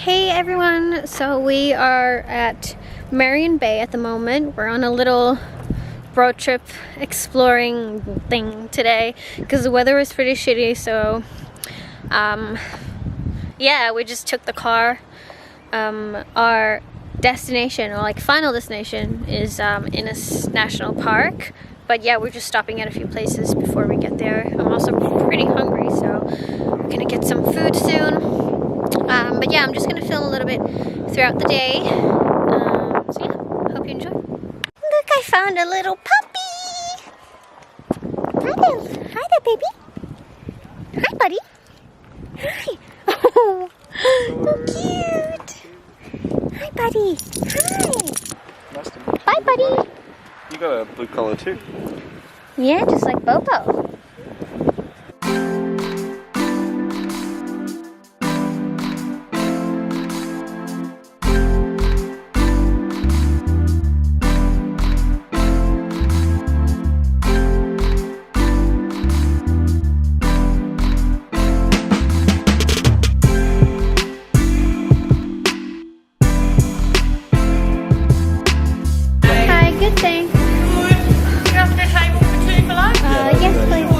Hey everyone, so we are at Marion Bay at the moment. We're on a little road trip exploring thing today because the weather was pretty shitty, so yeah, we just took the car. Our destination, or like final destination, is Innestion National Park, but yeah, we're just stopping at a few places before we get there. I'm also pretty hungry, so we're gonna get some food soon. But yeah, I'm just gonna film a little bit throughout the day. So yeah, hope you enjoy. Look, I found a little puppy. Hi there, baby. Hi, buddy. Hi. Oh, so cute. Hi, buddy. Hi. Nice to meet you. Bye, buddy. You got a blue collar too. Yeah, just like Bobo. Good thing. Do you have the table for two below? Yes, please.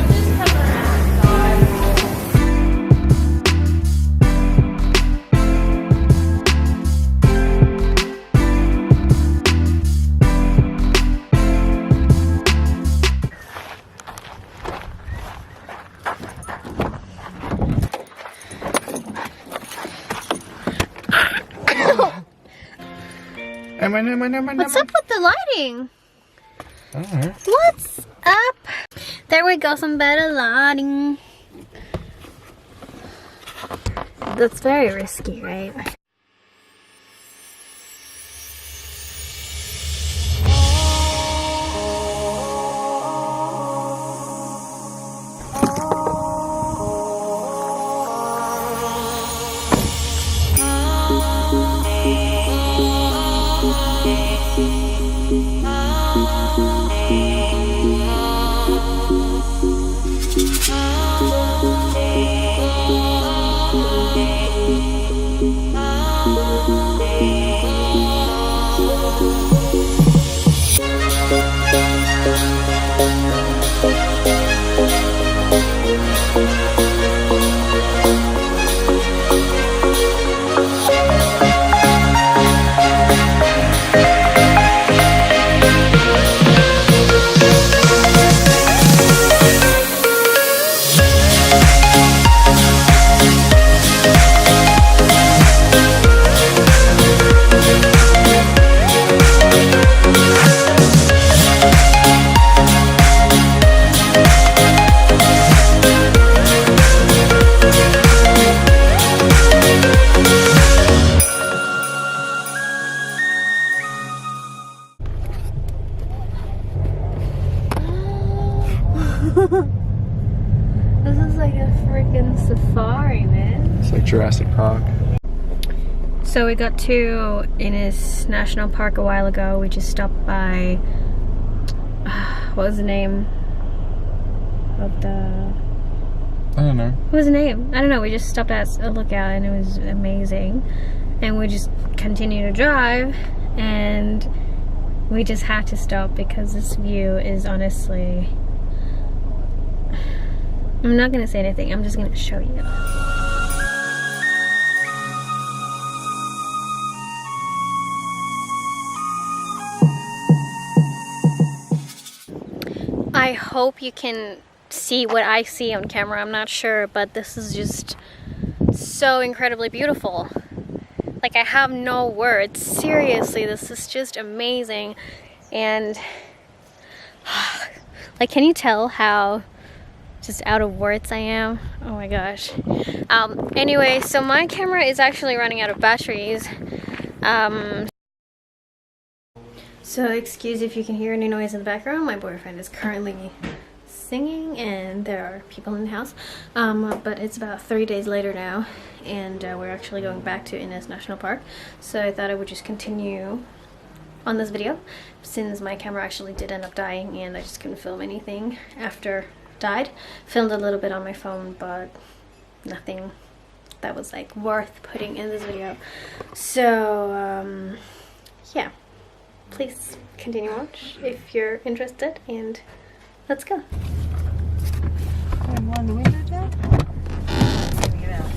What's up with the lighting? I don't know. What's up? There we go, some better lighting. That's very risky, right? This is like a freaking safari, man. It's like Jurassic Park. So we got to Innestion National Park a while ago. We just stopped by, what was the name of the... I don't know. What was the name? I don't know. We just stopped at a lookout and it was amazing. And we just continued to drive and we just had to stop because this view is honestly... I'm not gonna say anything, I'm just gonna show you. I hope you can see what I see on camera, I'm not sure, but this is just so incredibly beautiful. Like, I have no words, seriously, this is just amazing. And like, can you tell how just out of words I am? Oh my gosh. Anyway, so my camera is actually running out of batteries. So excuse if you can hear any noise in the background. My boyfriend is currently singing and there are people in the house. But it's about 3 days later now and we're actually going back to Innestion National Park. So I thought I would just continue on this video since my camera actually did end up dying and I just couldn't film anything after it died. Filmed a little bit on my phone, but nothing that was like worth putting in this video. So yeah, please continue watch if you're interested, and let's go. And wind the window down. Bring it out.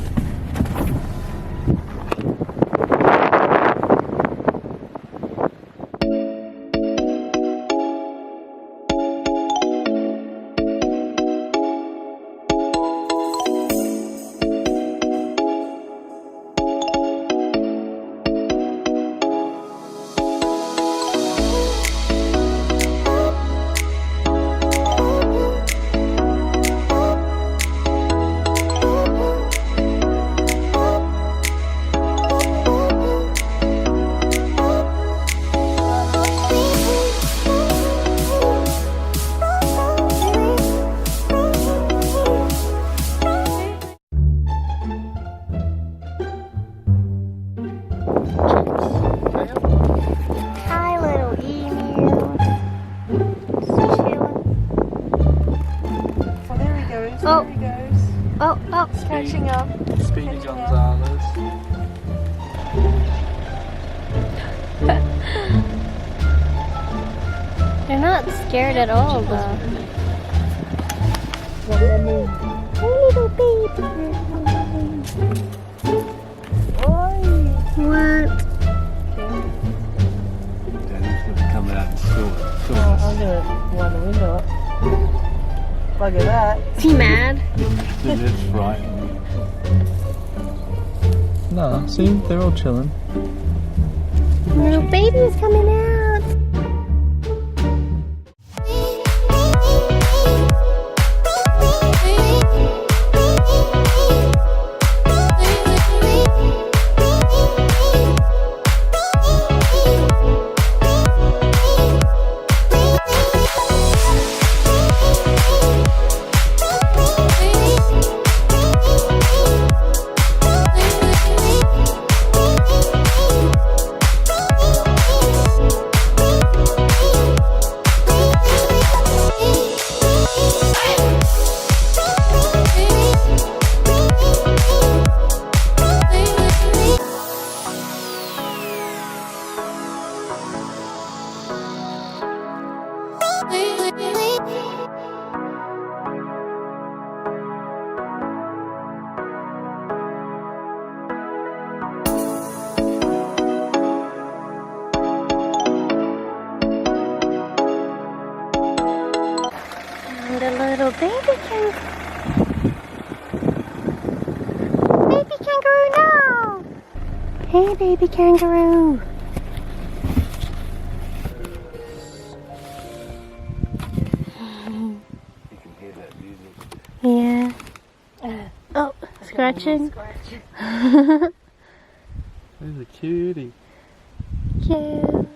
Hi, little emu. Oh, there he goes. Oh. There he goes. Oh, Catching up. Speedy Catching up. Gonzalez. they're not scared at all though. Little baby. What? Daddy's gonna come out and film I'm gonna wind the window up. Look at that. Is he mad? That's frightening. No, see, they're all chilling. Little baby is coming out. The little baby kangaroo, no! Hey, baby kangaroo. You can hear that music. Yeah. Oh, scratching. There's a cutie. Cute.